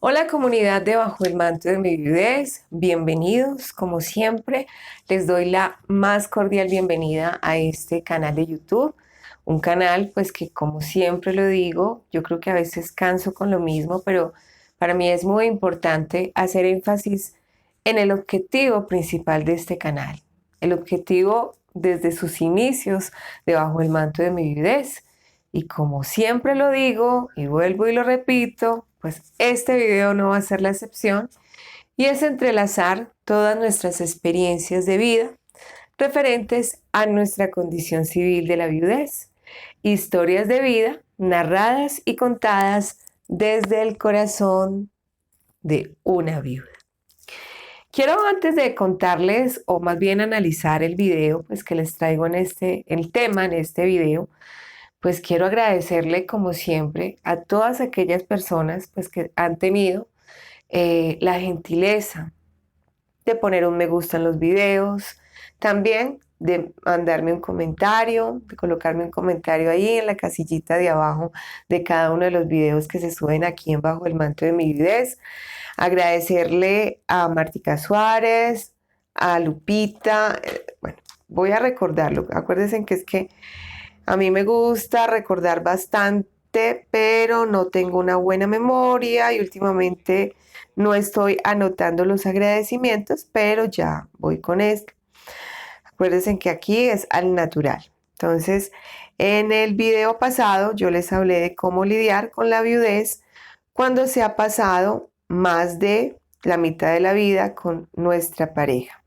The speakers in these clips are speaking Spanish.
Hola comunidad de Bajo el Manto de mi Viudez, bienvenidos. Como siempre, les doy la más cordial bienvenida a este canal de YouTube. Un canal pues que como siempre lo digo, yo creo que a veces canso con lo mismo, pero para mí es muy importante hacer énfasis en el objetivo principal de este canal. El objetivo desde sus inicios de Bajo el Manto de mi Viudez. Y como siempre lo digo y vuelvo y lo repito, pues este video no va a ser la excepción y es entrelazar todas nuestras experiencias de vida referentes a nuestra condición civil de la viudez. Historias de vida narradas y contadas desde el corazón de una viuda. Quiero antes de contarles o más bien analizar el video pues que les traigo el tema en este video, pues quiero agradecerle como siempre a todas aquellas personas pues que han tenido la gentileza de poner un me gusta en los videos, también de mandarme un comentario, de colocarme un comentario ahí en la casillita de abajo de cada uno de los videos que se suben aquí en Bajo el Manto de mi Viudez. Agradecerle a Martica Suárez, a Lupita, bueno, voy a recordarlo, acuérdense que es que a mí me gusta recordar bastante, pero no tengo una buena memoria y últimamente no estoy anotando los agradecimientos, pero ya voy con esto. Acuérdense que aquí es al natural. Entonces, en el video pasado yo les hablé de cómo lidiar con la viudez cuando se ha pasado más de la mitad de la vida con nuestra pareja.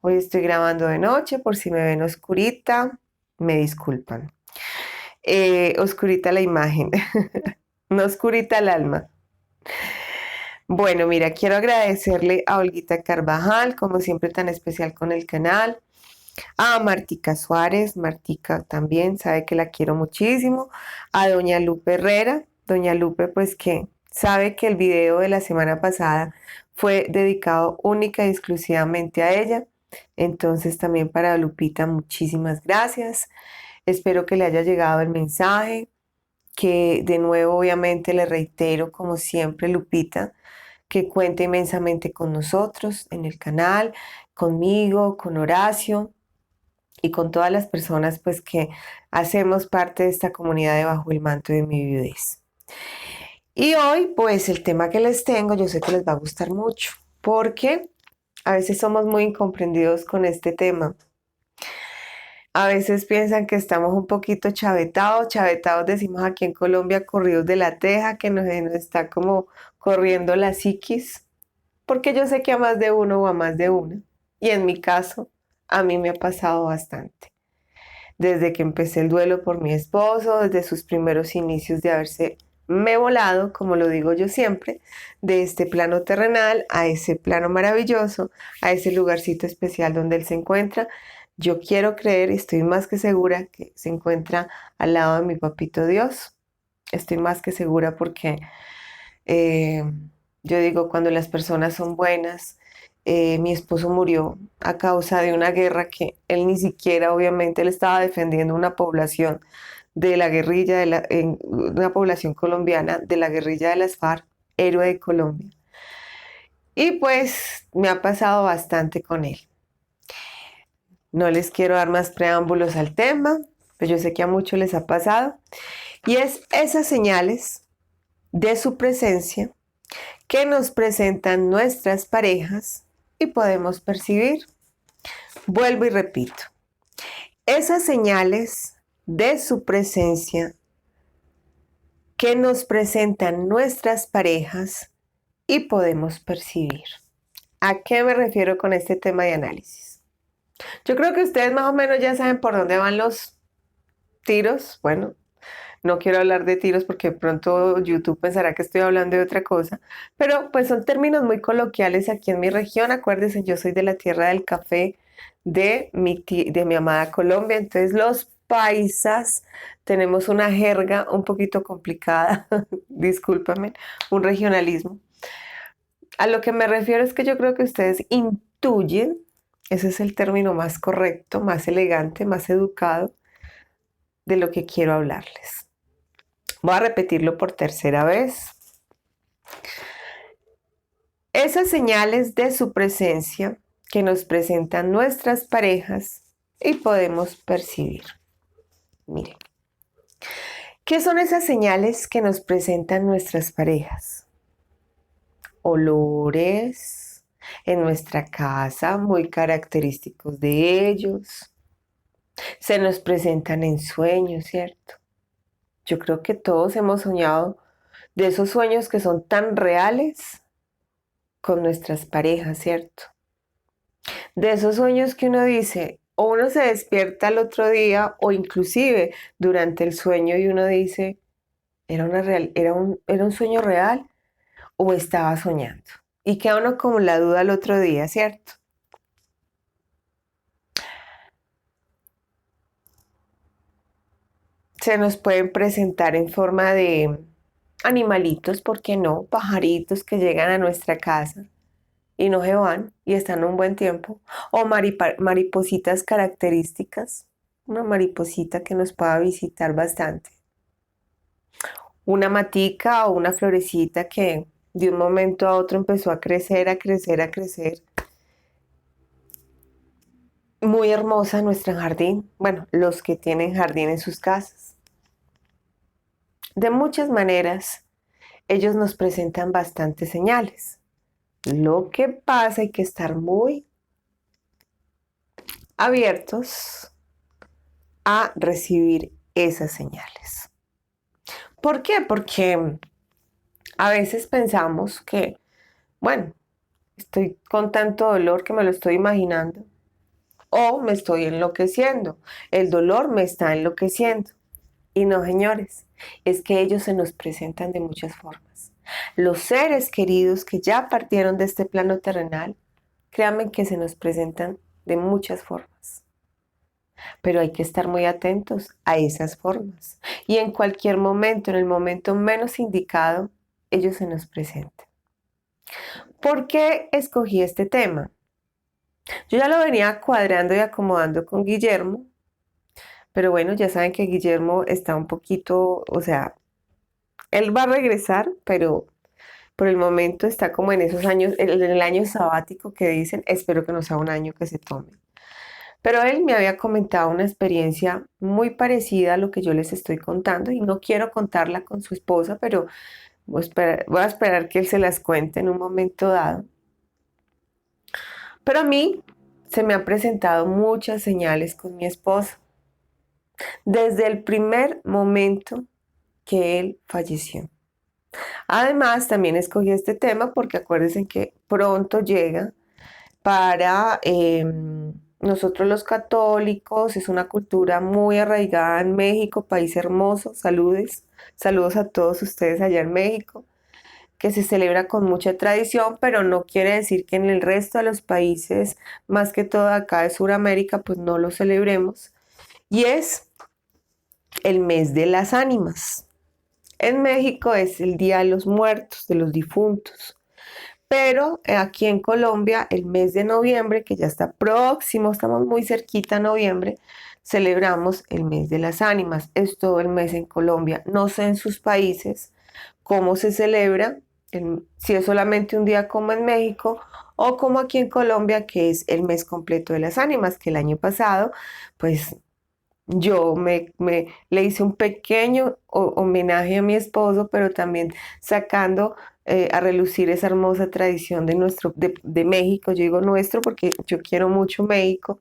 Hoy estoy grabando de noche, por si me ven oscurita, me disculpan. Oscurita la imagen, no oscurita el alma. Bueno, mira, quiero agradecerle a Olguita Carvajal, como siempre tan especial con el canal, a Martica Suárez, Martica también, sabe que la quiero muchísimo, a doña Lupe Herrera, doña Lupe pues que sabe que el video de la semana pasada fue dedicado única y exclusivamente a ella, entonces también para Lupita muchísimas gracias. Espero que le haya llegado el mensaje, que de nuevo obviamente le reitero como siempre Lupita, que cuente inmensamente con nosotros en el canal, conmigo, con Horacio y con todas las personas pues que hacemos parte de esta comunidad de Bajo el Manto de mi Viudez. Y hoy pues el tema que les tengo yo sé que les va a gustar mucho porque a veces somos muy incomprendidos con este tema. A veces piensan que estamos un poquito chavetados decimos aquí en Colombia, corridos de la teja, que nos está como corriendo la psiquis, porque yo sé que a más de uno o a más de una, y en mi caso, a mí me ha pasado bastante. Desde que empecé el duelo por mi esposo, desde sus primeros inicios de haberse me volado, como lo digo yo siempre, de este plano terrenal a ese plano maravilloso, a ese lugarcito especial donde él se encuentra. Yo quiero creer, estoy más que segura que se encuentra al lado de mi papito Dios. Estoy más que segura porque eh, yo digo, cuando las personas son buenas, mi esposo murió a causa de una guerra que él ni siquiera, obviamente, él estaba defendiendo una población de la guerrilla, una población colombiana de la guerrilla de las FARC, héroe de Colombia. Y pues me ha pasado bastante con él. No les quiero dar más preámbulos al tema, pero yo sé que a muchos les ha pasado. Y es esas señales de su presencia que nos presentan nuestras parejas y podemos percibir. Vuelvo y repito, esas señales de su presencia que nos presentan nuestras parejas y podemos percibir. ¿A qué me refiero con este tema de análisis? Yo creo que ustedes más o menos ya saben por dónde van los tiros. Bueno, no quiero hablar de tiros porque de pronto YouTube pensará que estoy hablando de otra cosa, pero pues son términos muy coloquiales aquí en mi región. Acuérdense, yo soy de la tierra del café de mi amada Colombia, entonces los paisas tenemos una jerga un poquito complicada, discúlpame, un regionalismo. A lo que me refiero es que yo creo que ustedes intuyen, ese es el término más correcto, más elegante, más educado de lo que quiero hablarles. Voy a repetirlo por tercera vez. Esas señales de su presencia que nos presentan nuestras parejas y podemos percibir. Miren, ¿qué son esas señales que nos presentan nuestras parejas? Olores en nuestra casa muy característicos de ellos. Se nos presentan en sueños, ¿cierto? Yo creo que todos hemos soñado de esos sueños que son tan reales con nuestras parejas, ¿cierto? De esos sueños que uno dice, o uno se despierta al otro día, o inclusive durante el sueño y uno dice, ¿era un sueño real o estaba soñando? Y queda uno como la duda al otro día, ¿cierto? Se nos pueden presentar en forma de animalitos, ¿por qué no? Pajaritos que llegan a nuestra casa y no se van y están un buen tiempo. O maripositas características, una mariposita que nos pueda visitar bastante. Una matica o una florecita que de un momento a otro empezó a crecer, a crecer, a crecer. Muy hermosa nuestra jardín. Bueno, los que tienen jardín en sus casas. De muchas maneras, ellos nos presentan bastantes señales. Lo que pasa hay que estar muy abiertos a recibir esas señales. ¿Por qué? Porque a veces pensamos que, bueno, estoy con tanto dolor que me lo estoy imaginando o me estoy enloqueciendo. El dolor me está enloqueciendo. Y no, señores, es que ellos se nos presentan de muchas formas. Los seres queridos que ya partieron de este plano terrenal, créanme que se nos presentan de muchas formas. Pero hay que estar muy atentos a esas formas. Y en cualquier momento, en el momento menos indicado, ellos se nos presentan. ¿Por qué escogí este tema? Yo ya lo venía cuadrando y acomodando con Guillermo, pero bueno, ya saben que Guillermo está un poquito, o sea, él va a regresar, pero por el momento está como en esos años, en el año sabático que dicen, espero que no sea un año que se tome. Pero él me había comentado una experiencia muy parecida a lo que yo les estoy contando y no quiero contarla con su esposa, pero voy a esperar que él se las cuente en un momento dado. Pero a mí se me han presentado muchas señales con mi esposo desde el primer momento que él falleció. Además, también escogí este tema porque acuérdense que pronto llega para nosotros los católicos, es una cultura muy arraigada en México, país hermoso, saludos a todos ustedes allá en México, que se celebra con mucha tradición, pero no quiere decir que en el resto de los países, más que todo acá de Sudamérica, pues no lo celebremos. Y es el mes de las ánimas. En México es el Día de los Muertos, de los difuntos. Pero aquí en Colombia, el mes de noviembre, que ya está próximo, estamos muy cerquita a noviembre, celebramos el mes de las ánimas. Es todo el mes en Colombia. No sé en sus países cómo se celebra, si es solamente un día como en México o como aquí en Colombia, que es el mes completo de las ánimas, que el año pasado, pues yo le hice un pequeño homenaje a mi esposo, pero también sacando a relucir esa hermosa tradición de México. Yo digo nuestro porque yo quiero mucho México,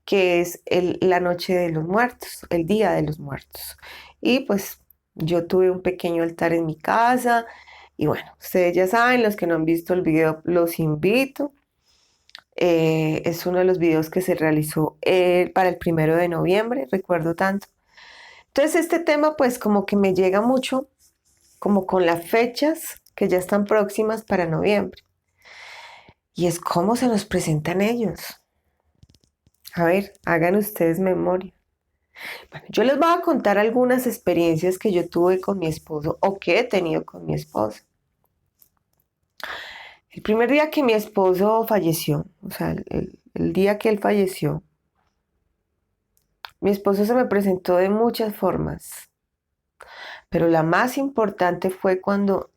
que es la Noche de los Muertos, el Día de los Muertos. Y pues yo tuve un pequeño altar en mi casa. Y bueno, ustedes ya saben, los que no han visto el video, los invito. Es uno de los videos que se realizó para el 1 de noviembre, recuerdo tanto. Entonces este tema pues como que me llega mucho, como con las fechas que ya están próximas para noviembre. Y es cómo se nos presentan ellos. A ver, hagan ustedes memoria. Bueno, yo les voy a contar algunas experiencias que yo tuve con mi esposo o que he tenido con mi esposo. El primer día que mi esposo falleció, o sea, el día que él falleció, mi esposo se me presentó de muchas formas, pero la más importante fue cuando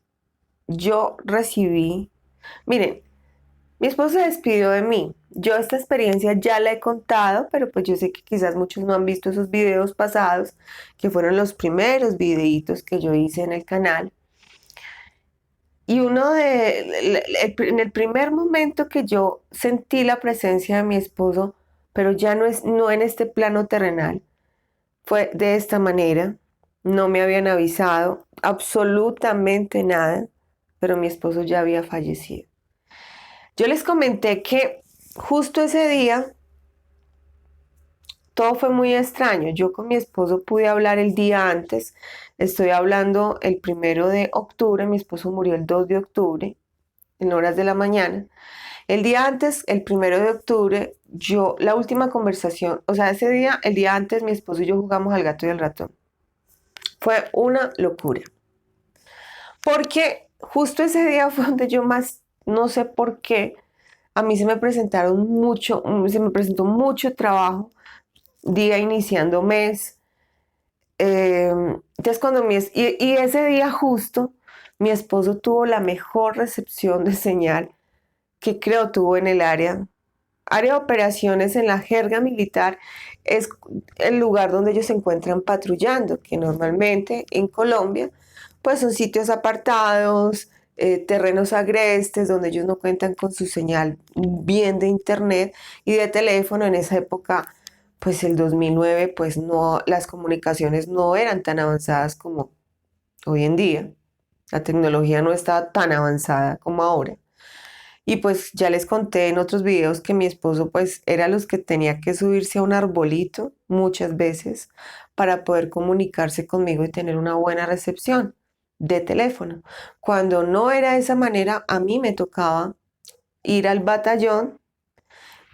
yo recibí Miren, mi esposo se despidió de mí. Yo esta experiencia ya la he contado, pero pues yo sé que quizás muchos no han visto esos videos pasados, que fueron los primeros videitos que yo hice en el canal. Y en el primer momento que yo sentí la presencia de mi esposo, pero ya no en este plano terrenal, fue de esta manera. No me habían avisado absolutamente nada, pero mi esposo ya había fallecido. Yo les comenté que justo ese día todo fue muy extraño. Yo con mi esposo pude hablar el día antes. Estoy hablando el 1 de octubre. Mi esposo murió el 2 de octubre, en horas de la mañana. El día antes, el 1 de octubre, la última conversación, o sea, ese día, el día antes, mi esposo y yo jugamos al gato y al ratón. Fue una locura. Porque justo ese día fue donde yo más, no sé por qué, a mí se me presentó mucho trabajo, día iniciando mes. Entonces y ese día justo, mi esposo tuvo la mejor recepción de señal que creo tuvo en el área de operaciones en la jerga militar. Es el lugar donde ellos se encuentran patrullando, que normalmente en Colombia pues son sitios apartados, terrenos agrestes, donde ellos no cuentan con su señal bien de internet y de teléfono. En esa época, pues el 2009, pues no, las comunicaciones no eran tan avanzadas como hoy en día. La tecnología no estaba tan avanzada como ahora. Y pues ya les conté en otros videos que mi esposo pues era los que tenía que subirse a un arbolito muchas veces para poder comunicarse conmigo y tener una buena recepción de teléfono. Cuando no era de esa manera, a mí me tocaba ir al batallón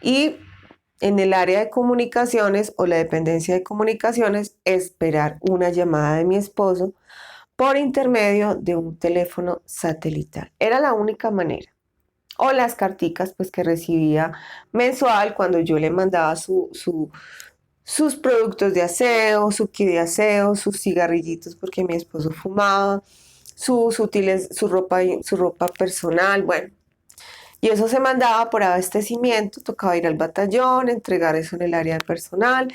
y en el área de comunicaciones o la dependencia de comunicaciones esperar una llamada de mi esposo por intermedio de un teléfono satelital. Era la única manera. O las carticas pues que recibía mensual cuando yo le mandaba sus productos de aseo, su kit de aseo, sus cigarrillitos porque mi esposo fumaba, sus útiles, su ropa personal, bueno. Y eso se mandaba por abastecimiento, tocaba ir al batallón, entregar eso en el área de personal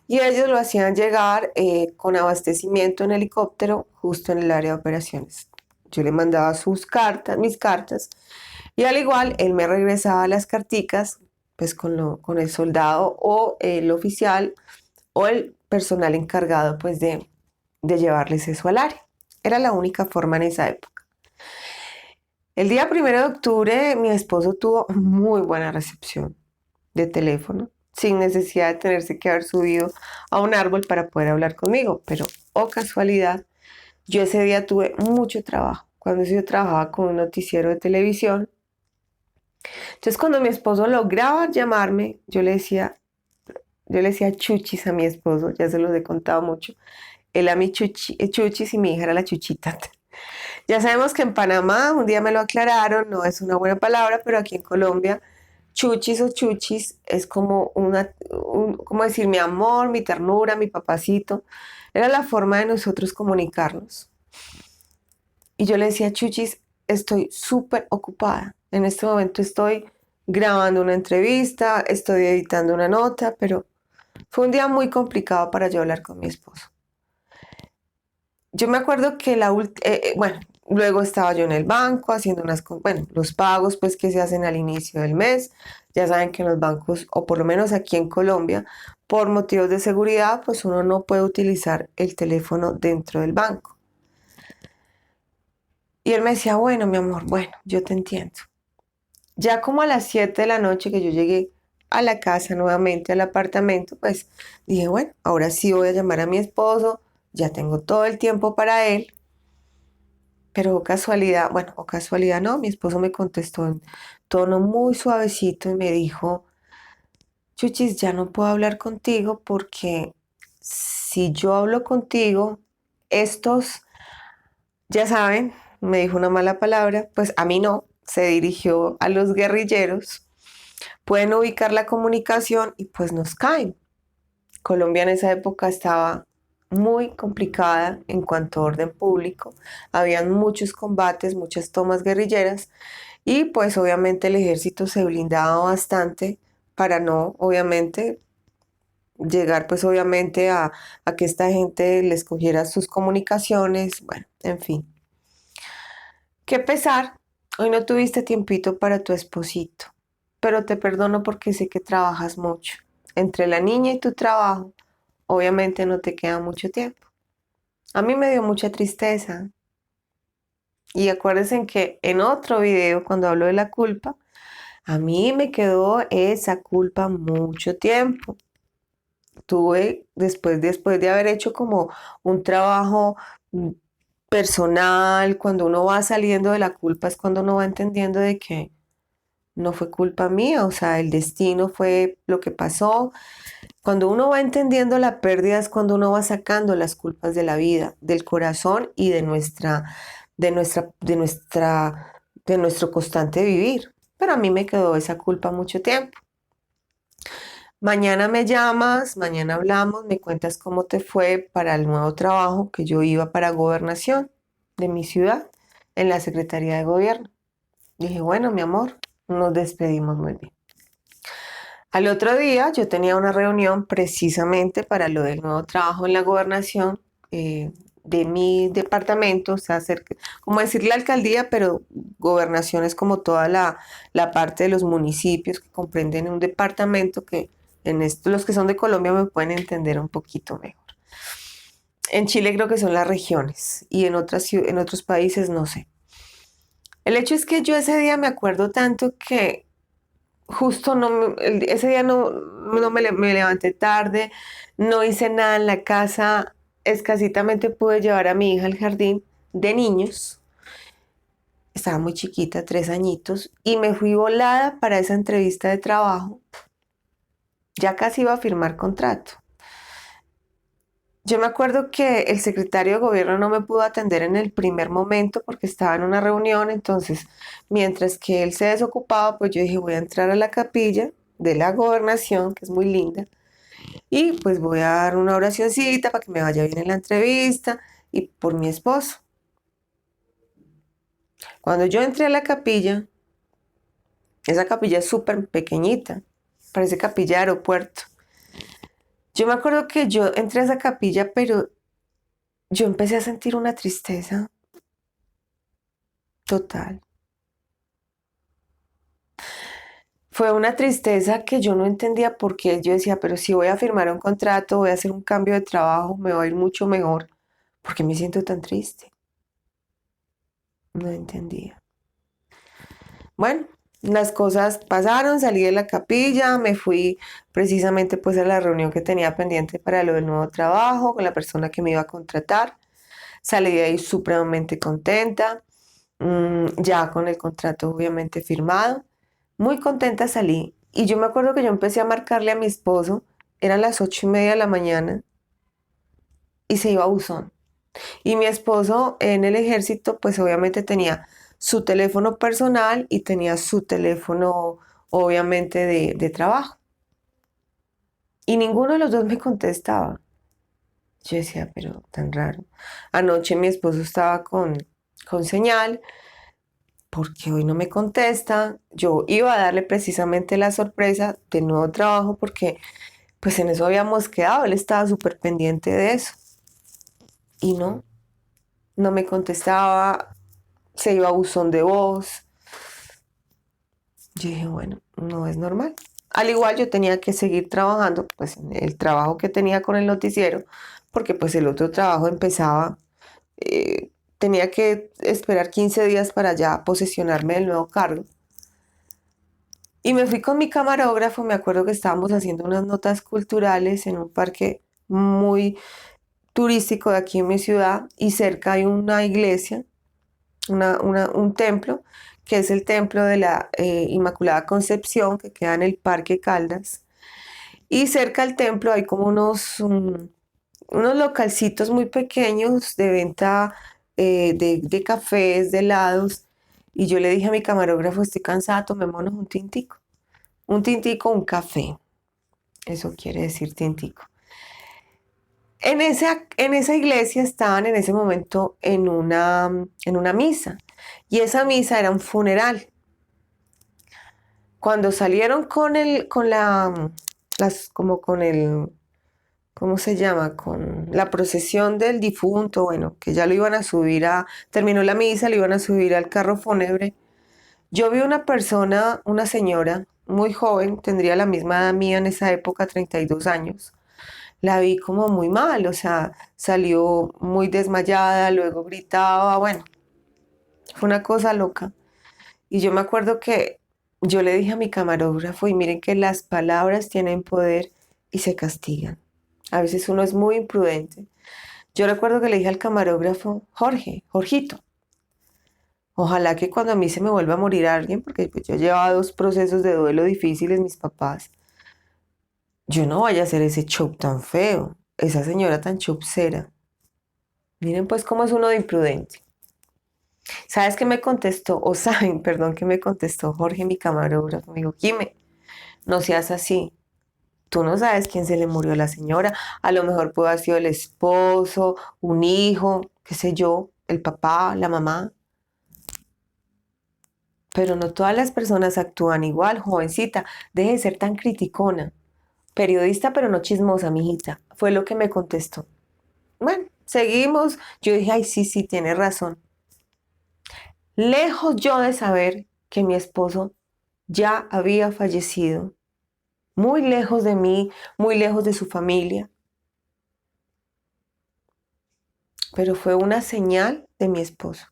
y ellos lo hacían llegar con abastecimiento en helicóptero justo en el área de operaciones. Yo le mandaba mis cartas, y al igual, él me regresaba las carticas, pues con el soldado o el oficial o el personal encargado, pues de llevarles eso al área. Era la única forma en esa época. El día 1 de octubre, mi esposo tuvo muy buena recepción de teléfono, sin necesidad de tenerse que haber subido a un árbol para poder hablar conmigo. Pero, oh casualidad, yo ese día tuve mucho trabajo. Cuando yo trabajaba con un noticiero de televisión, entonces cuando mi esposo lograba llamarme, yo le decía chuchis a mi esposo, ya se los he contado mucho. Él a mi chuchis y mi hija era la chuchita. Ya sabemos que en Panamá, un día me lo aclararon, no es una buena palabra, pero aquí en Colombia, chuchis o chuchis es como como decir mi amor, mi ternura, mi papacito. Era la forma de nosotros comunicarnos. Y yo le decía, chuchis, estoy súper ocupada. En este momento estoy grabando una entrevista, estoy editando una nota, pero fue un día muy complicado para yo hablar con mi esposo. Yo me acuerdo que bueno, luego estaba yo en el banco haciendo bueno, los pagos pues que se hacen al inicio del mes. Ya saben que en los bancos, o por lo menos aquí en Colombia, por motivos de seguridad, pues uno no puede utilizar el teléfono dentro del banco. Y él me decía, bueno, mi amor, bueno, yo te entiendo. Ya como a las 7 de la noche que yo llegué a la casa nuevamente, al apartamento, pues dije, bueno, ahora sí voy a llamar a mi esposo, ya tengo todo el tiempo para él. Pero casualidad, bueno, o casualidad no, mi esposo me contestó en tono muy suavecito y me dijo, Chuchis, ya no puedo hablar contigo porque si yo hablo contigo, estos, ya saben, me dijo una mala palabra, pues a mí no, se dirigió a los guerrilleros, pueden ubicar la comunicación y pues nos caen. Colombia en esa época estaba muy complicada en cuanto a orden público. Habían muchos combates, muchas tomas guerrilleras Y pues obviamente el ejército se blindaba bastante para no, obviamente, llegar pues obviamente a que esta gente les cogiera sus comunicaciones, bueno, en fin. Qué pesar, hoy no tuviste tiempito para tu esposito, pero te perdono porque sé que trabajas mucho. Entre la niña y tu trabajo, obviamente no te queda mucho tiempo. A mí me dio mucha tristeza. Y acuérdense que en otro video, cuando hablo de la culpa, a mí me quedó esa culpa mucho tiempo. Tuve, después de haber hecho como un trabajo mm, personal, cuando uno va saliendo de la culpa es cuando uno va entendiendo de que no fue culpa mía, o sea, el destino fue lo que pasó. Cuando uno va entendiendo la pérdida es cuando uno va sacando las culpas de la vida, del corazón y de nuestro constante vivir. Pero a mí me quedó esa culpa mucho tiempo. Mañana me llamas, mañana hablamos, me cuentas cómo te fue para el nuevo trabajo que yo iba para gobernación de mi ciudad en la Secretaría de Gobierno. Dije, bueno, mi amor, nos despedimos muy bien. Al otro día yo tenía una reunión precisamente para lo del nuevo trabajo en la gobernación de mi departamento, o sea, como decir la alcaldía, pero gobernación es como toda la parte de los municipios que comprenden un departamento que en esto los que son de Colombia me pueden entender un poquito mejor. En Chile creo que son las regiones y en otros países no sé. El hecho es que yo ese día me acuerdo tanto que justo ese día me levanté tarde, no hice nada en la casa, escasitamente pude llevar a mi hija al jardín de niños, estaba muy chiquita, 3 añitos, y me fui volada para esa entrevista de trabajo, ya casi iba a firmar contrato. Yo me acuerdo que el secretario de gobierno no me pudo atender en el primer momento porque estaba en una reunión, entonces mientras que él se desocupaba, pues yo dije voy a entrar a la capilla de la gobernación, que es muy linda, y pues voy a dar una oracioncita para que me vaya bien en la entrevista y por mi esposo. Cuando yo entré a la capilla, esa capilla es súper pequeñita, parece capilla de aeropuerto. Yo me acuerdo que yo entré a esa capilla, pero yo empecé a sentir una tristeza total. Fue una tristeza que yo no entendía por qué. Yo decía, pero si voy a firmar un contrato, voy a hacer un cambio de trabajo, me va a ir mucho mejor. ¿Por qué me siento tan triste? No entendía. Bueno, las cosas pasaron, salí de la capilla, me fui precisamente pues a la reunión que tenía pendiente para lo del nuevo trabajo con la persona que me iba a contratar. Salí de ahí supremamente contenta, ya con el contrato obviamente firmado. Muy contenta salí. Y yo me acuerdo que yo empecé a marcarle a mi esposo, eran las 8:30 de la mañana y se iba a buzón. Y mi esposo en el ejército, pues obviamente tenía su teléfono personal y tenía su teléfono, obviamente, de trabajo. Y ninguno de los dos me contestaba. Yo decía, pero tan raro. Anoche mi esposo estaba con señal, porque hoy no me contesta. Yo iba a darle precisamente la sorpresa del nuevo trabajo, porque pues en eso habíamos quedado. Él estaba súper pendiente de eso. Y no me contestaba, se iba a buzón de voz. Yo dije, bueno, no es normal. Al igual yo tenía que seguir trabajando, pues en el trabajo que tenía con el noticiero, porque pues el otro trabajo empezaba, tenía que esperar 15 días para ya posesionarme del nuevo cargo. Y me fui con mi camarógrafo, me acuerdo que estábamos haciendo unas notas culturales en un parque muy turístico de aquí en mi ciudad y cerca hay una iglesia, un templo, que es el templo de la Inmaculada Concepción, que queda en el Parque Caldas. Y cerca al templo hay como unos localcitos muy pequeños de venta de cafés, de helados. Y yo le dije a mi camarógrafo, estoy cansada, tomémonos un tintico. Un tintico, un café. Eso quiere decir tintico. En esa iglesia estaban en ese momento en una misa y esa misa era un funeral. Cuando salieron como con el, ¿cómo se llama? Con la procesión del difunto, bueno, que ya lo iban a subir terminó la misa, lo iban a subir al carro fúnebre. Yo vi una persona, una señora muy joven, tendría la misma edad mía en esa época, 32 años. La vi como muy mal, o sea, salió muy desmayada, luego gritaba, bueno, fue una cosa loca. Y yo me acuerdo que yo le dije a mi camarógrafo, y miren que las palabras tienen poder y se castigan. A veces uno es muy imprudente. Yo recuerdo que le dije al camarógrafo, Jorge, Jorgito, ojalá que cuando a mí se me vuelva a morir alguien, porque pues yo llevaba 2 procesos de duelo difíciles, mis papás, yo no vaya a hacer ese show tan feo, esa señora tan chupsera. Miren pues cómo es uno de imprudente. ¿Sabes qué me contestó? O saben, perdón, qué me contestó Jorge, mi camarógrafo. Me dijo, Jime, no seas así. Tú no sabes quién se le murió a la señora. A lo mejor pudo haber sido el esposo, un hijo, qué sé yo, el papá, la mamá. Pero no todas las personas actúan igual, jovencita. Deje de ser tan criticona. Periodista, pero no chismosa, mijita. Fue lo que me contestó. Bueno, seguimos. Yo dije, ay, sí, sí, tiene razón. Lejos yo de saber que mi esposo ya había fallecido, muy lejos de mí, muy lejos de su familia, pero fue una señal de mi esposo.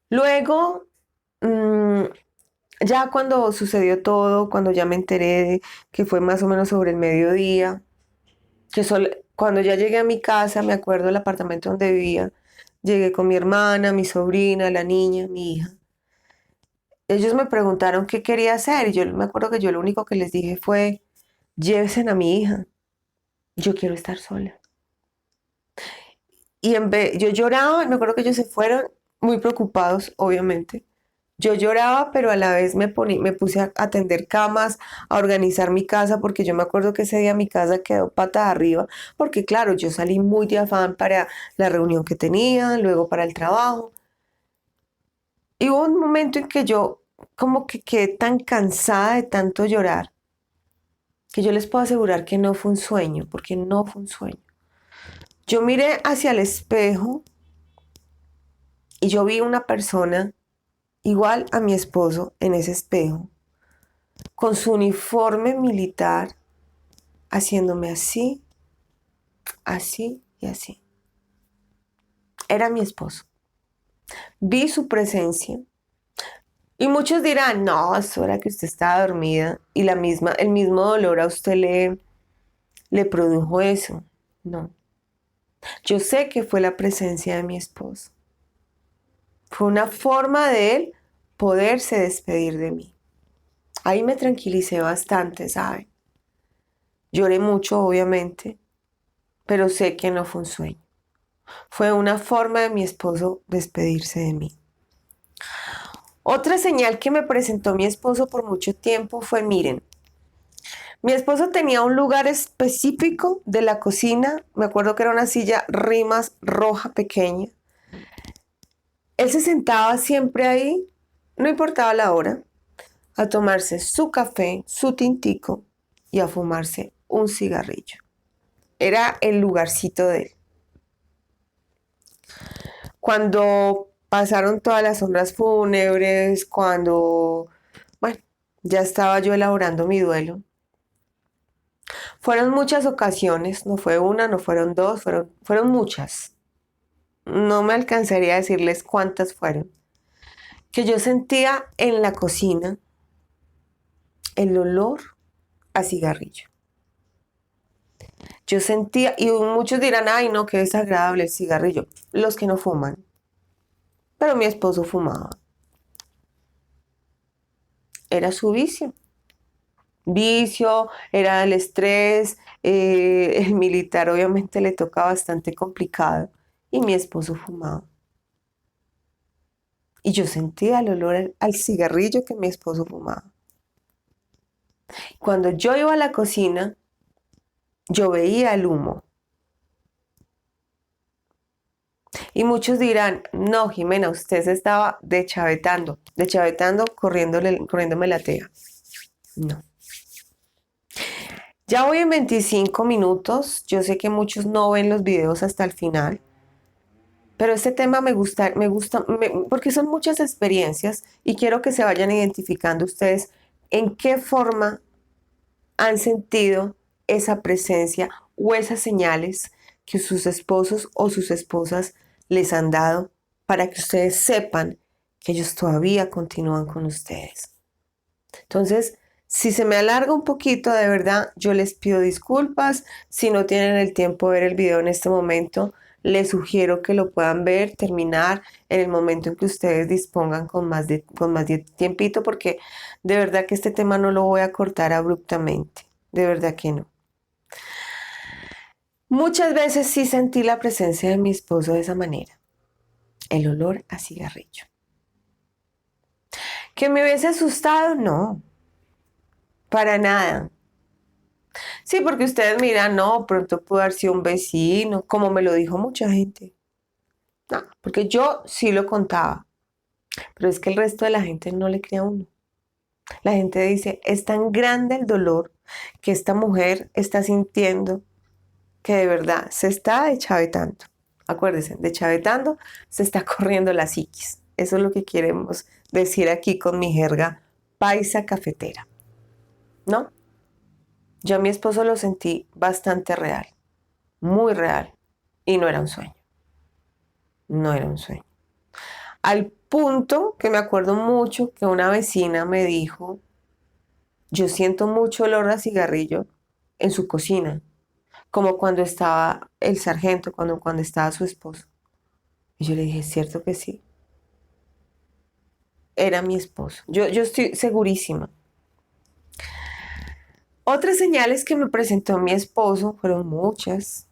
Luego, mm, ya cuando sucedió todo, cuando ya me enteré que fue más o menos sobre el mediodía, cuando ya llegué a mi casa, me acuerdo del apartamento donde vivía, llegué con mi hermana, mi sobrina, la niña, mi hija. Ellos me preguntaron qué quería hacer y yo me acuerdo que yo lo único que les dije fue, llévesen a mi hija, yo quiero estar sola. Y yo lloraba, me acuerdo que ellos se fueron muy preocupados, obviamente. Yo lloraba, pero a la vez me puse a atender camas, a organizar mi casa, porque yo me acuerdo que ese día mi casa quedó patas arriba, porque claro, yo salí muy de afán para la reunión que tenía, luego para el trabajo. Y hubo un momento en que yo como que quedé tan cansada de tanto llorar, que yo les puedo asegurar que no fue un sueño, porque no fue un sueño. Yo miré hacia el espejo y yo vi una persona igual a mi esposo en ese espejo, con su uniforme militar, haciéndome así, así y así. Era mi esposo. Vi su presencia y muchos dirán, no, eso era que usted estaba dormida y el mismo dolor a usted le produjo eso. No, yo sé que fue la presencia de mi esposo. Fue una forma de él poderse despedir de mí. Ahí me tranquilicé bastante, ¿sabe? Lloré mucho, obviamente, pero sé que no fue un sueño. Fue una forma de mi esposo despedirse de mí. Otra señal que me presentó mi esposo por mucho tiempo fue, miren, mi esposo tenía un lugar específico de la cocina, me acuerdo que era una silla rimas roja pequeña. Él se sentaba siempre ahí, no importaba la hora, a tomarse su café, su tintico y a fumarse un cigarrillo. Era el lugarcito de él. Cuando pasaron todas las sombras fúnebres, bueno, ya estaba yo elaborando mi duelo. Fueron muchas ocasiones, no fue una, no fueron dos, fueron muchas. No me alcanzaría a decirles cuántas fueron. Que yo sentía en la cocina el olor a cigarrillo. Yo sentía, y muchos dirán, ay no, qué desagradable el cigarrillo, los que no fuman. Pero mi esposo fumaba. Era su vicio. Vicio, era el estrés, el militar obviamente le toca bastante complicado y mi esposo fumaba. Y yo sentía el olor al cigarrillo que mi esposo fumaba. Cuando yo iba a la cocina, yo veía el humo. Y muchos dirán, no, Jimena, usted se estaba dechavetando, corriéndome la teja. No. Ya voy en 25 minutos. Yo sé que muchos no ven los videos hasta el final, pero este tema porque son muchas experiencias y quiero que se vayan identificando ustedes en qué forma han sentido esa presencia o esas señales que sus esposos o sus esposas les han dado para que ustedes sepan que ellos todavía continúan con ustedes. Entonces, si se me alarga un poquito, de verdad, yo les pido disculpas. Si no tienen el tiempo de ver el video en este momento, les sugiero que lo puedan ver, terminar en el momento en que ustedes dispongan con más de tiempito, porque de verdad que este tema no lo voy a cortar abruptamente. De verdad que no. Muchas veces sí sentí la presencia de mi esposo de esa manera. El olor a cigarrillo. ¿Que me hubiese asustado? No, para nada. Sí, porque ustedes miran, no, pronto pudo haber sido un vecino, como me lo dijo mucha gente. No, porque yo sí lo contaba, pero es que el resto de la gente no le cree a uno. La gente dice, es tan grande el dolor que esta mujer está sintiendo que de verdad se está deschavetando. Acuérdense, deschavetando se está corriendo la psiquis. Eso es lo que queremos decir aquí con mi jerga paisa cafetera, ¿no? Yo a mi esposo lo sentí bastante real, muy real, y no era un sueño. No era un sueño. Al punto que me acuerdo mucho que una vecina me dijo, yo siento mucho olor a cigarrillo en su cocina, como cuando estaba el sargento, cuando estaba su esposo. Y yo le dije, ¿cierto que sí? Era mi esposo. Yo estoy segurísima. Otras señales que me presentó mi esposo fueron muchas.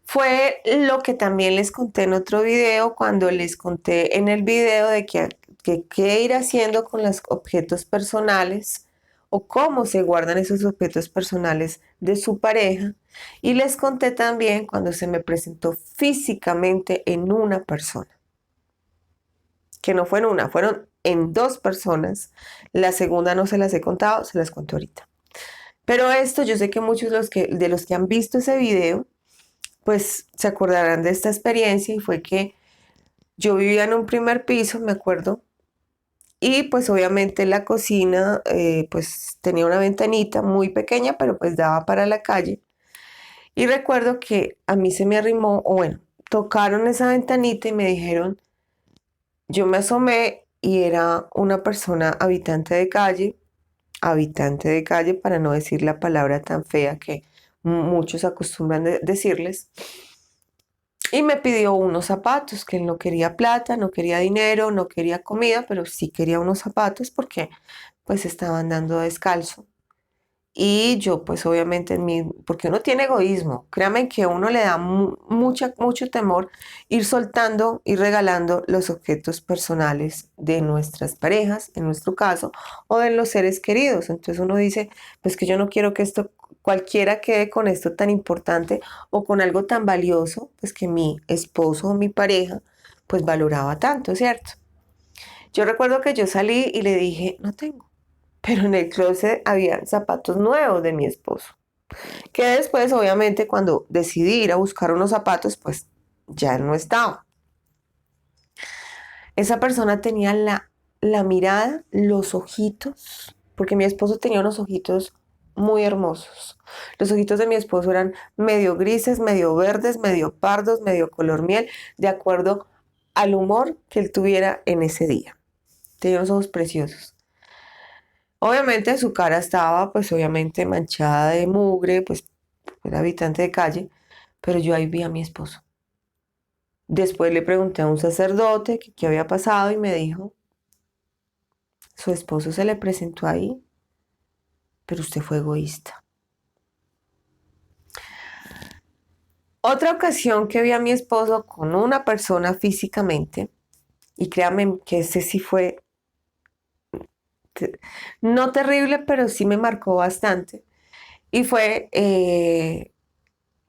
Fue lo que también les conté en otro video, cuando les conté en el video de qué ir haciendo con los objetos personales o cómo se guardan esos objetos personales de su pareja. Y les conté también cuando se me presentó físicamente en una persona, que no fue en una, fueron en dos personas. La segunda no se las he contado, se las cuento ahorita. Pero esto yo sé que muchos de los que han visto ese video pues se acordarán de esta experiencia, y fue que yo vivía en un primer piso, me acuerdo, y pues obviamente la cocina pues tenía una ventanita muy pequeña, pero pues daba para la calle. Y recuerdo que a mí se me arrimó, o bueno, tocaron esa ventanita y me dijeron, yo me asomé y era una persona habitante de calle, para no decir la palabra tan fea que muchos acostumbran decirles. Y me pidió unos zapatos, que él no quería plata, no quería dinero, no quería comida, pero sí quería unos zapatos porque pues estaba andando descalzo. Y yo pues obviamente porque uno tiene egoísmo, créanme que a uno le da mucho temor ir soltando y regalando los objetos personales de nuestras parejas, en nuestro caso, o de los seres queridos. Entonces uno dice, pues que yo no quiero que cualquiera quede con esto tan importante o con algo tan valioso, pues que mi esposo o mi pareja pues valoraba tanto, ¿cierto? Yo recuerdo que yo salí y le dije, no tengo. Pero en el closet había zapatos nuevos de mi esposo. Que después, obviamente, cuando decidí ir a buscar unos zapatos, pues ya no estaba. Esa persona tenía la mirada, los ojitos, porque mi esposo tenía unos ojitos muy hermosos. Los ojitos de mi esposo eran medio grises, medio verdes, medio pardos, medio color miel, de acuerdo al humor que él tuviera en ese día. Tenía unos ojos preciosos. Obviamente su cara estaba pues obviamente manchada de mugre, pues era habitante de calle, pero yo ahí vi a mi esposo. Después le pregunté a un sacerdote qué había pasado y me dijo, su esposo se le presentó ahí, pero usted fue egoísta. Otra ocasión que vi a mi esposo con una persona físicamente, y créanme que ese sí fue no terrible, pero sí me marcó bastante, y fue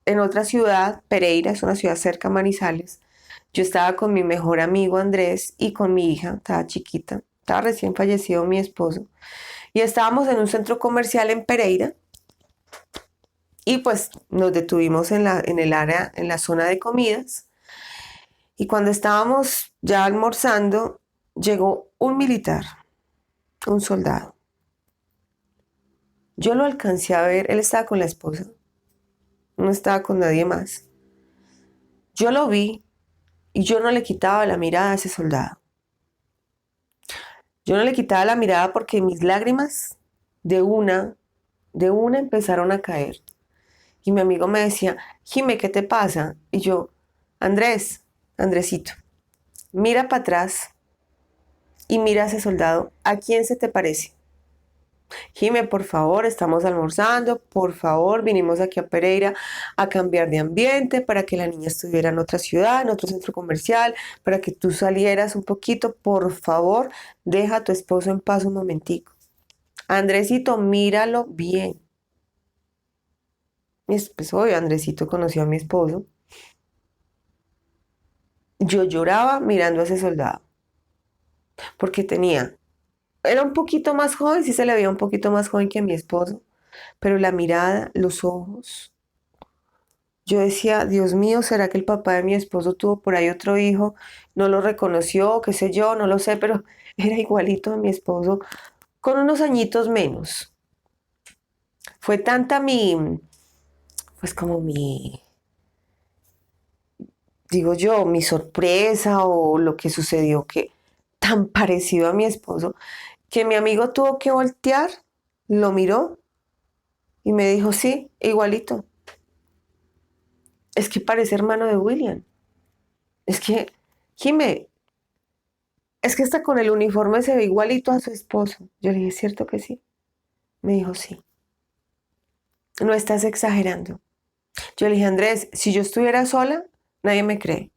en otra ciudad, Pereira, es una ciudad cerca a Manizales. Yo estaba con mi mejor amigo Andrés y con mi hija, estaba chiquita, estaba recién fallecido mi esposo. Y estábamos en un centro comercial en Pereira y pues nos detuvimos en el área, en la zona de comidas. Y cuando estábamos ya almorzando, llegó un militar, un soldado. Yo lo alcancé a ver, él estaba con la esposa, no estaba con nadie más. Yo lo vi y yo no le quitaba la mirada a ese soldado. Yo no le quitaba la mirada porque mis lágrimas de una empezaron a caer. Y mi amigo me decía, Jime, ¿qué te pasa? Y yo, Andrés, Andresito, mira para atrás y mira a ese soldado. ¿A quién se te parece? Jime, por favor, estamos almorzando, por favor, vinimos aquí a Pereira a cambiar de ambiente para que la niña estuviera en otra ciudad, en otro centro comercial, para que tú salieras un poquito, por favor, deja a tu esposo en paz un momentico. Andresito, míralo bien. Pues obvio, Andresito conoció a mi esposo. Yo lloraba mirando a ese soldado, porque era un poquito más joven, sí se le veía un poquito más joven que mi esposo, pero la mirada, los ojos. Yo decía, Dios mío, ¿será que el papá de mi esposo tuvo por ahí otro hijo? No lo reconoció, qué sé yo, no lo sé, pero era igualito a mi esposo, con unos añitos menos. Fue tanta pues como digo yo, mi sorpresa o lo que sucedió que tan parecido a mi esposo, que mi amigo tuvo que voltear, lo miró y me dijo, sí, igualito. Es que parece hermano de William. Es que, Jime, es que hasta con el uniforme se ve igualito a su esposo. Yo le dije, ¿cierto que sí? Me dijo, sí. No estás exagerando. Yo le dije, Andrés, si yo estuviera sola, nadie me cree.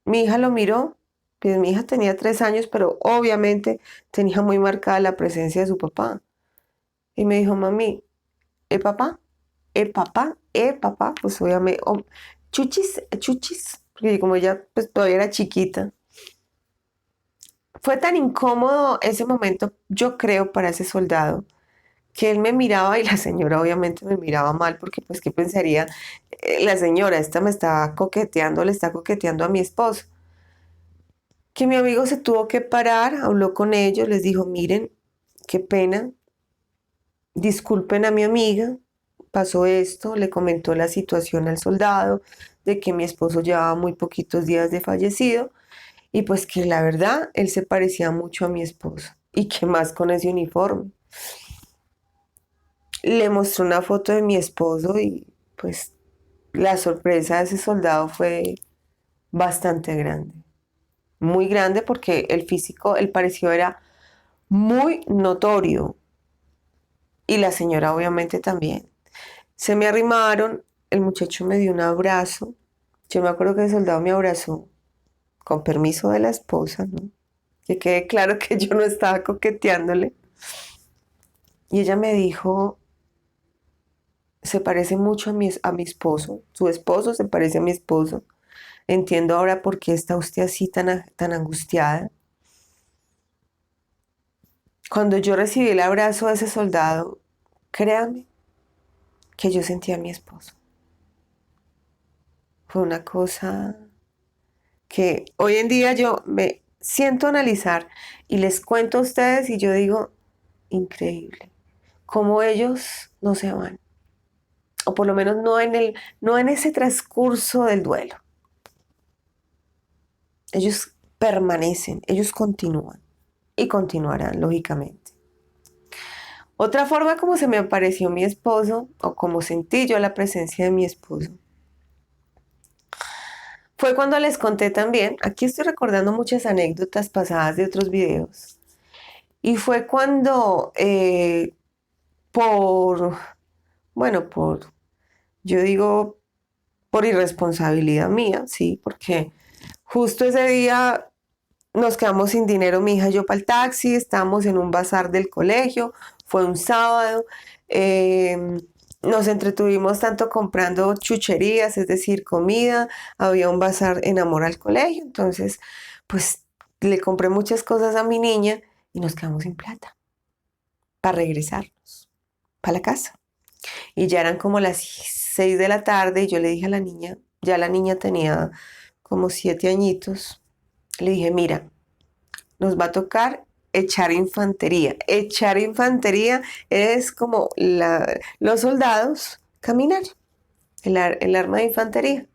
Mi hija lo miró, pues mi hija tenía 3 años, pero obviamente tenía muy marcada la presencia de su papá. Y me dijo, mami, papá? Papá? Papá? Pues obviamente, chuchis, chuchis, porque como ella pues todavía era chiquita. Fue tan incómodo ese momento, yo creo, para ese soldado, que él me miraba y la señora obviamente me miraba mal porque pues qué pensaría la señora, esta me está coqueteando, le está coqueteando a mi esposo. Que mi amigo se tuvo que parar, habló con ellos, les dijo, miren, qué pena, disculpen a mi amiga, pasó esto, le comentó la situación al soldado, de que mi esposo llevaba muy poquitos días de fallecido y pues que la verdad él se parecía mucho a mi esposo y que más con ese uniforme. Le mostró una foto de mi esposo y pues la sorpresa de ese soldado fue bastante grande, muy grande porque el físico, el parecido era muy notorio y la señora obviamente también. Se me arrimaron, el muchacho me dio un abrazo. Yo me acuerdo que el soldado me abrazó con permiso de la esposa, ¿no? Que quede claro que yo no estaba coqueteándole. Y ella me dijo, se parece mucho a mi esposo, su esposo se parece a mi esposo. Entiendo ahora por qué está usted así tan angustiada. Cuando yo recibí el abrazo de ese soldado, créame que yo sentí a mi esposo. Fue una cosa que hoy en día yo me siento a analizar y les cuento a ustedes y yo digo, increíble, cómo ellos no se van, o por lo menos no en ese transcurso del duelo. Ellos permanecen, ellos continúan y continuarán, lógicamente. Otra forma como se me apareció mi esposo o como sentí yo la presencia de mi esposo fue cuando les conté también, aquí estoy recordando muchas anécdotas pasadas de otros videos, y fue cuando por, bueno, yo digo, por irresponsabilidad mía, sí, porque justo ese día nos quedamos sin dinero, mi hija y yo, para el taxi, estábamos en un bazar del colegio, fue un sábado, Nos entretuvimos tanto comprando chucherías, es decir, comida, había un bazar en Amor al colegio, entonces pues le compré muchas cosas a mi niña y nos quedamos sin plata para regresarnos para la casa. Y ya eran como las 6 de la tarde y yo le dije a la niña, ya la niña tenía como 7 añitos, le dije, mira, nos va a tocar echar infantería. Echar infantería es como los soldados caminar, el arma de infantería.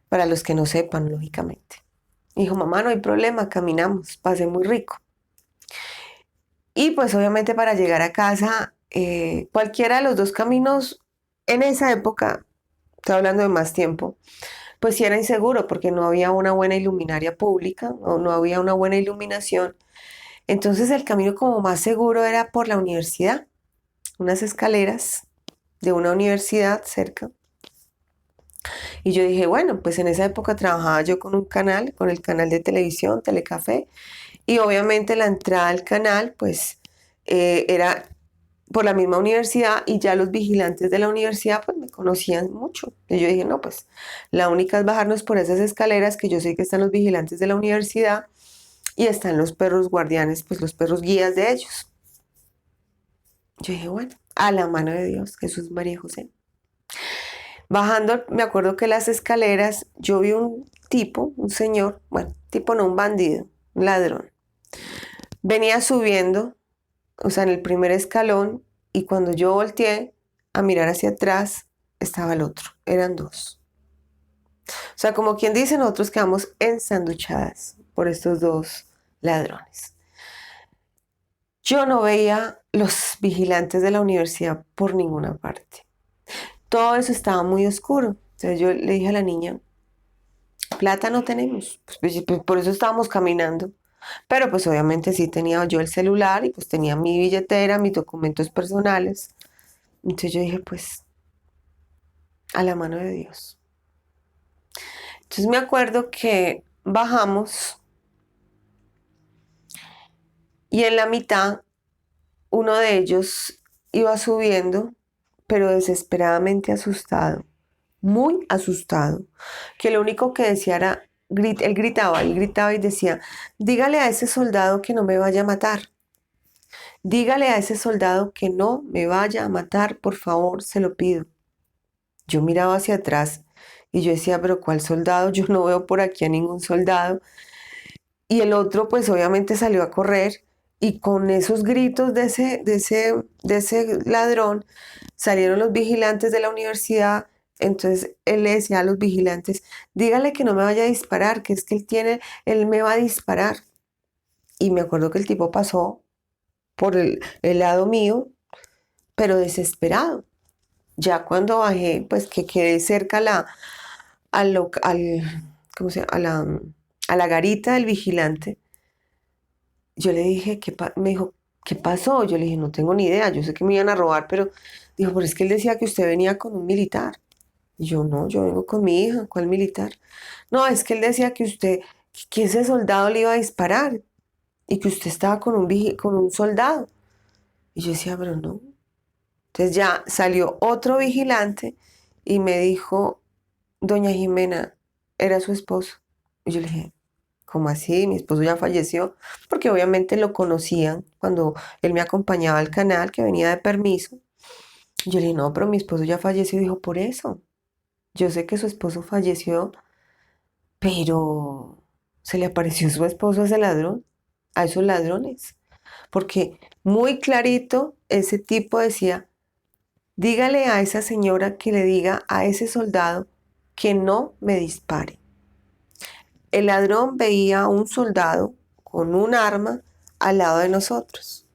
Para los que no sepan, lógicamente. Dijo, mamá, no hay problema, caminamos, pasé muy rico. Y pues obviamente para llegar a casa, cualquiera de los dos caminos en esa época, estoy hablando de más tiempo, pues sí era inseguro porque no había una buena iluminaria pública o no había una buena iluminación. Entonces el camino como más seguro era por la universidad, unas escaleras de una universidad cerca. Y yo dije, bueno, pues en esa época trabajaba yo con un canal, con el canal de televisión, Telecafé, y obviamente la entrada al canal, pues era por la misma universidad y ya los vigilantes de la universidad pues me conocían mucho. Y yo dije, no, pues la única es bajarnos por esas escaleras que yo sé que están los vigilantes de la universidad y están los perros guardianes, pues los perros guías de ellos. Yo dije, bueno, a la mano de Dios, Jesús, María y José. Bajando, me acuerdo que las escaleras, yo vi un tipo, un señor, bueno, tipo no, un bandido, un ladrón. Venía subiendo, o sea, en el primer escalón, y cuando yo volteé a mirar hacia atrás, estaba el otro, eran dos. O sea, como quien dice, nosotros quedamos ensanduchadas por estos dos ladrones. Yo no veía los vigilantes de la universidad por ninguna parte. Todo eso estaba muy oscuro. Entonces yo le dije a la niña, plata no tenemos, pues, por eso estábamos caminando. Pero pues obviamente sí tenía yo el celular y pues tenía mi billetera, mis documentos personales. Entonces yo dije, pues, a la mano de Dios. Entonces me acuerdo que bajamos y en la mitad uno de ellos iba subiendo, pero desesperadamente asustado, muy asustado, que lo único que decía era, él gritaba y decía, dígale a ese soldado que no me vaya a matar. Dígale a ese soldado que no me vaya a matar, por favor, se lo pido. Yo miraba hacia atrás y yo decía, pero ¿cuál soldado? Yo no veo por aquí a ningún soldado. Y el otro, pues obviamente salió a correr y con esos gritos de ese ladrón salieron los vigilantes de la universidad. Entonces él le decía a los vigilantes, dígale que no me vaya a disparar, que es que él me va a disparar. Y me acuerdo que el tipo pasó por el lado mío, pero desesperado. Ya cuando bajé, pues que quedé cerca al, loc- al- ¿cómo se llama? A la garita del vigilante, yo le dije, me dijo, ¿qué pasó? Yo le dije, no tengo ni idea, yo sé que me iban a robar, pero dijo, pero es que él decía que usted venía con un militar. Y yo, no, yo vengo con mi hija, ¿cuál militar? No, es que él decía que ese soldado le iba a disparar y que usted estaba con un soldado. Y yo decía, pero no. Entonces ya salió otro vigilante y me dijo, doña Jimena, era su esposo. Y yo le dije, ¿cómo así? Mi esposo ya falleció, porque obviamente lo conocían cuando él me acompañaba al canal, que venía de permiso. Y yo le dije, no, pero mi esposo ya falleció. Y dijo, por eso, yo sé que su esposo falleció, pero se le apareció su esposo a ese ladrón, a esos ladrones. Porque muy clarito ese tipo decía, dígale a esa señora que le diga a ese soldado que no me dispare. El ladrón veía a un soldado con un arma al lado de nosotros.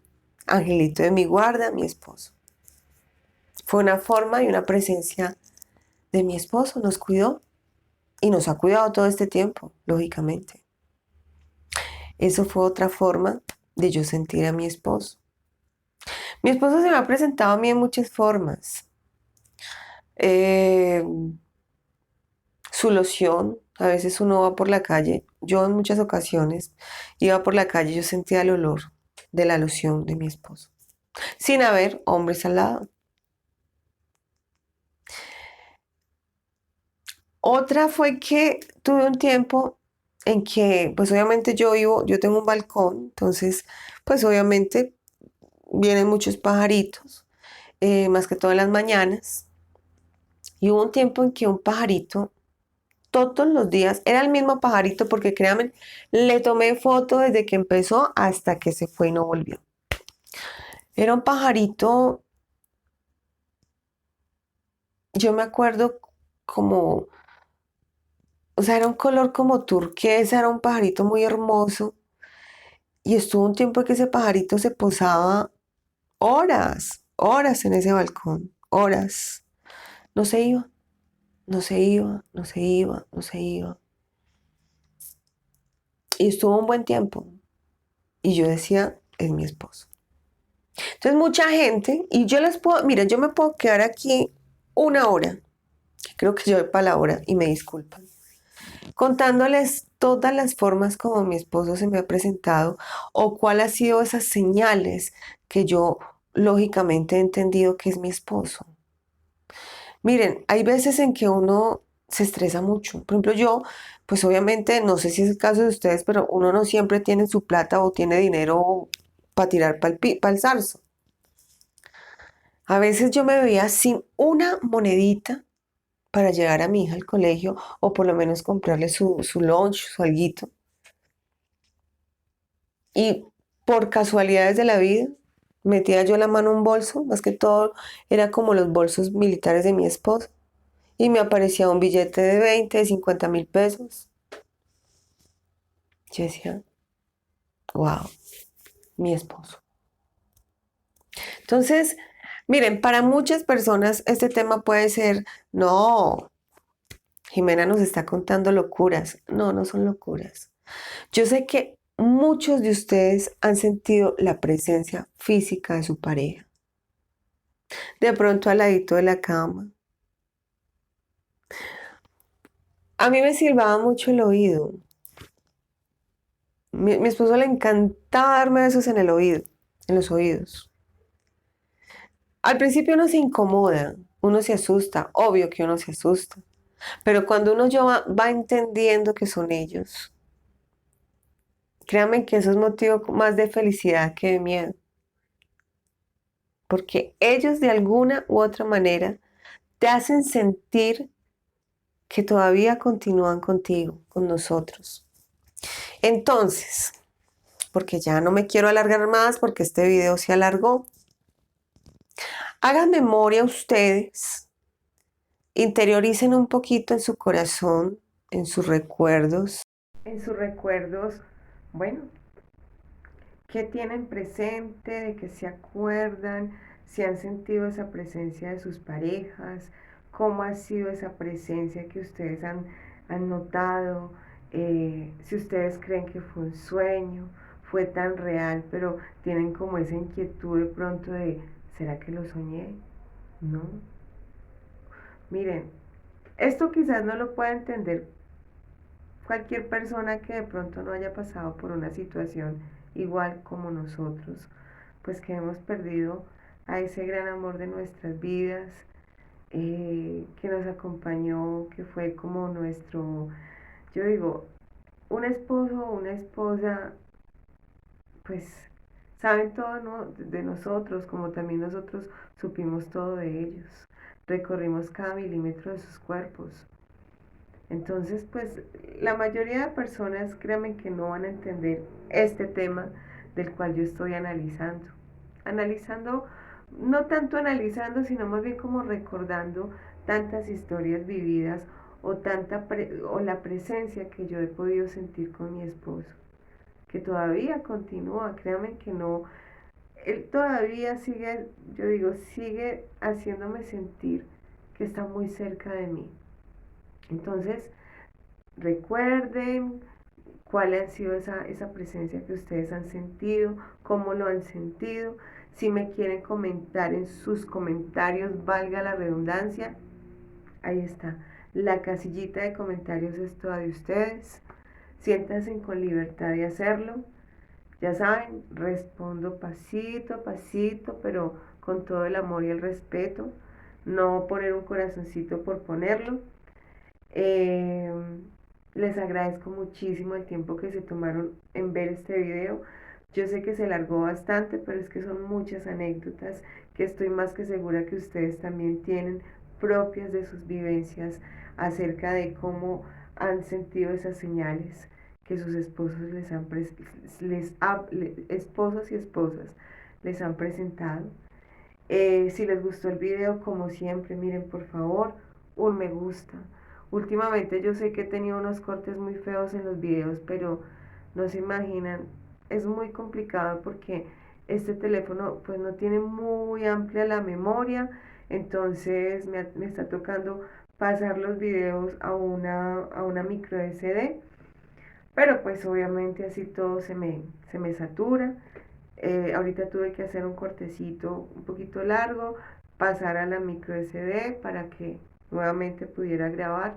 Angelito de mi guarda, mi esposo. Fue una forma y una presencia de mi esposo. Nos cuidó y nos ha cuidado todo este tiempo, lógicamente. Eso fue otra forma de yo sentir a mi esposo. Mi esposo se me ha presentado a mí en muchas formas. Eh, su loción, a veces uno va por la calle, yo en muchas ocasiones iba por la calle y yo sentía el olor de la loción de mi esposo, sin haber hombres al lado. Otra fue que tuve un tiempo en que, pues obviamente yo tengo un balcón, entonces, pues obviamente vienen muchos pajaritos, más que todo en las mañanas. Y hubo un tiempo en que un pajarito, todos los días, era el mismo pajarito porque créanme, le tomé foto desde que empezó hasta que se fue y no volvió. Era un pajarito, yo me acuerdo como, o sea, era un color como turquesa, era un pajarito muy hermoso. Y estuvo un tiempo que ese pajarito se posaba horas, horas en ese balcón, horas. No se iba, no se iba, no se iba, no se iba. Y estuvo un buen tiempo. Y yo decía, es mi esposo. Entonces mucha gente, y yo les puedo, mira, yo me puedo quedar aquí una hora, creo que yo voy para la hora, y me disculpan, contándoles todas las formas como mi esposo se me ha presentado o cuál ha sido esas señales que yo lógicamente he entendido que es mi esposo. Miren, hay veces en que uno se estresa mucho. Por ejemplo, yo, pues obviamente, no sé si es el caso de ustedes, pero uno no siempre tiene su plata o tiene dinero para tirar para el zarzo. A veces yo me veía sin una monedita para llevar a mi hija al colegio o por lo menos comprarle su lunch, su alguito. Y por casualidades de la vida, metía yo la mano en un bolso, más que todo era como los bolsos militares de mi esposo, y me aparecía un billete de 20, de 50.000 pesos. Yo decía, wow, mi esposo. Entonces, miren, para muchas personas este tema puede ser, no, Jimena nos está contando locuras. No, no son locuras. Yo sé que muchos de ustedes han sentido la presencia física de su pareja. De pronto al ladito de la cama. A mí me silbaba mucho el oído. Mi esposo le encantaba darme besos en el oído, en los oídos. Al principio uno se incomoda, uno se asusta, obvio que uno se asusta. Pero cuando uno ya va entendiendo que son ellos, créanme que eso es motivo más de felicidad que de miedo. Porque ellos de alguna u otra manera te hacen sentir que todavía continúan contigo, con nosotros. Entonces, porque ya no me quiero alargar más porque este video se alargó, hagan memoria ustedes, interioricen un poquito en su corazón, en sus recuerdos, bueno, qué tienen presente, de qué se acuerdan, si han sentido esa presencia de sus parejas, cómo ha sido esa presencia que ustedes han notado, si ustedes creen que fue un sueño, fue tan real, pero tienen como esa inquietud de pronto de, ¿será que lo soñé? No. Miren, esto quizás no lo pueda entender cualquier persona que de pronto no haya pasado por una situación igual como nosotros, pues que hemos perdido a ese gran amor de nuestras vidas, que nos acompañó, que fue como nuestro, yo digo, un esposo o una esposa, pues saben todo, ¿no? De nosotros, como también nosotros supimos todo de ellos, recorrimos cada milímetro de sus cuerpos. Entonces, pues la mayoría de personas, créanme que no van a entender este tema del cual yo estoy analizando. Analizando, no tanto analizando, sino más bien como recordando tantas historias vividas o, o la presencia que yo he podido sentir con mi esposo, que todavía continúa, créanme que no, él todavía sigue, yo digo, sigue haciéndome sentir que está muy cerca de mí. Entonces, recuerden cuál ha sido esa presencia que ustedes han sentido, cómo lo han sentido. Si me quieren comentar en sus comentarios, valga la redundancia, ahí está. La casillita de comentarios es toda de ustedes. Siéntanse con libertad de hacerlo. Ya saben, respondo pasito a pasito, pero con todo el amor y el respeto. No poner un corazoncito por ponerlo. Eh, Les agradezco muchísimo el tiempo que se tomaron en ver este video. Yo sé que se largó bastante, pero es que son muchas anécdotas que estoy más que segura que ustedes también tienen propias de sus vivencias acerca de cómo han sentido esas señales que sus esposos esposos y esposas les han presentado. Si les gustó el video, como siempre, miren por favor, un me gusta. Últimamente yo sé que he tenido unos cortes muy feos en los videos, pero no se imaginan, es muy complicado porque este teléfono pues no tiene muy amplia la memoria, entonces me está tocando pasar los videos a una micro SD, pero pues obviamente así todo se me satura. Ahorita tuve que hacer un cortecito un poquito largo, pasar a la micro SD para que nuevamente pudiera grabar.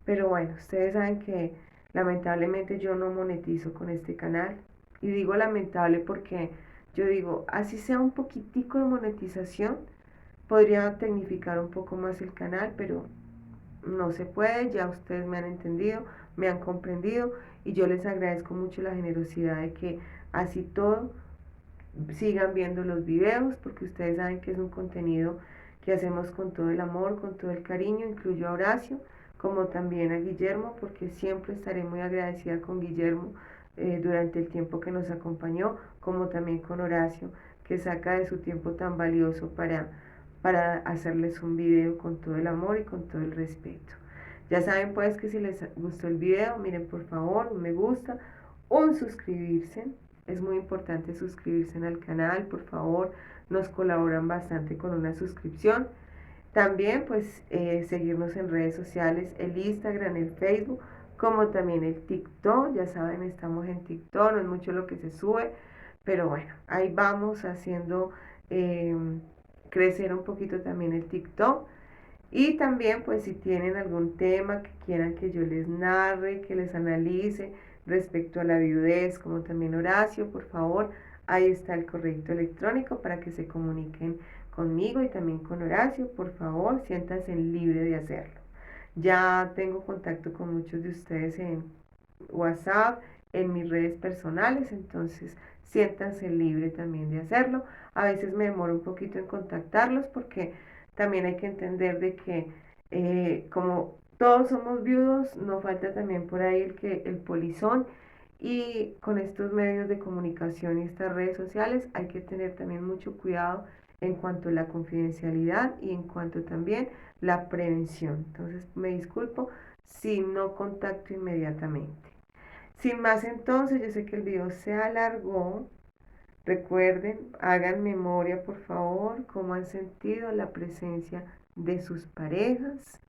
Pero bueno, ustedes saben que lamentablemente yo no monetizo con este canal. Y digo lamentable porque yo digo, así sea un poquitico de monetización, podría tecnificar un poco más el canal, pero no se puede, ya ustedes me han entendido, me han comprendido y yo les agradezco mucho la generosidad de que así todo sigan viendo los videos porque ustedes saben que es un contenido que hacemos con todo el amor, con todo el cariño. Incluyo a Horacio como también a Guillermo porque siempre estaré muy agradecida con Guillermo durante el tiempo que nos acompañó, como también con Horacio que saca de su tiempo tan valioso para hacerles un video con todo el amor y con todo el respeto. Ya saben pues que si les gustó el video, miren por favor, un me gusta, un suscribirse. Es muy importante suscribirse al canal, por favor, nos colaboran bastante con una suscripción. También pues seguirnos en redes sociales, el Instagram, el Facebook, como también el TikTok. Ya saben, estamos en TikTok, no es mucho lo que se sube, pero bueno, ahí vamos haciendo eh, crecer un poquito también el TikTok. Y también, pues si tienen algún tema que quieran que yo les narre, que les analice respecto a la viudez, como también Horacio, por favor, ahí está el correo electrónico para que se comuniquen conmigo y también con Horacio. Por favor, siéntanse libre de hacerlo. Ya tengo contacto con muchos de ustedes en WhatsApp, en mis redes personales, entonces siéntanse libre también de hacerlo. A veces me demoro un poquito en contactarlos porque también hay que entender de que como todos somos viudos, no falta también por ahí el polizón, y con estos medios de comunicación y estas redes sociales hay que tener también mucho cuidado en cuanto a la confidencialidad y en cuanto también la prevención. Entonces me disculpo si no contacto inmediatamente. Sin más entonces, yo sé que el video se alargó. Recuerden, hagan memoria por favor, cómo han sentido la presencia de sus parejas.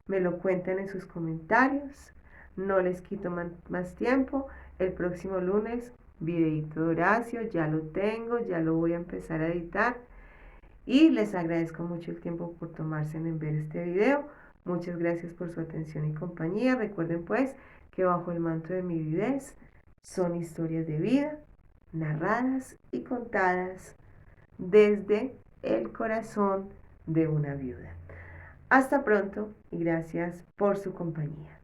Me lo cuentan en sus comentarios. No les quito más tiempo. El próximo lunes, videito de Horacio, ya lo tengo, ya lo voy a empezar a editar. Y les agradezco mucho el tiempo por tomarse en ver este video. Muchas gracias por su atención y compañía. Recuerden pues que bajo el manto de mi viudez son historias de vida narradas y contadas desde el corazón de una viuda. Hasta pronto y gracias por su compañía.